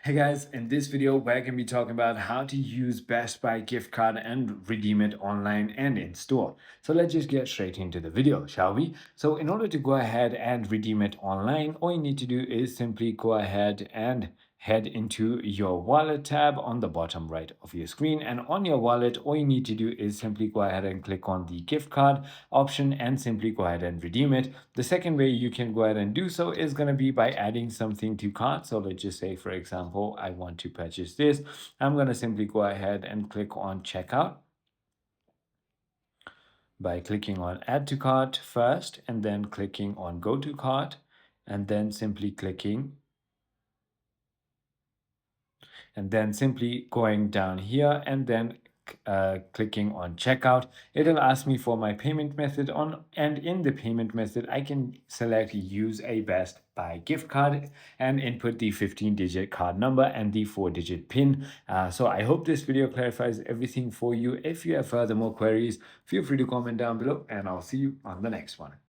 Hey guys, in this video, we're going to be talking about how to use Best Buy gift card and redeem it online and in store. So let's just get straight into the video, shall we? So in order to go ahead and redeem it online, all you need to do is simply go ahead and head into your wallet tab on the bottom right of your screen. And on your wallet, all you need to do is simply go ahead and click on the gift card option and simply go ahead and redeem it. The second way you can go ahead and do so is going to be by adding something to cart. So let's just say, for example, I want to purchase this. I'm going to simply go ahead and click on checkout by clicking on add to cart first and then clicking on go to cart and then simply clicking and then simply going down here and then clicking on checkout. It'll ask me for my payment method on, and in the payment method I can select use a Best Buy gift card and input the 15-digit card number and the 4-digit pin. So I hope this video clarifies everything for you. If you have further more queries, feel free to comment down below and I'll see you on the next one.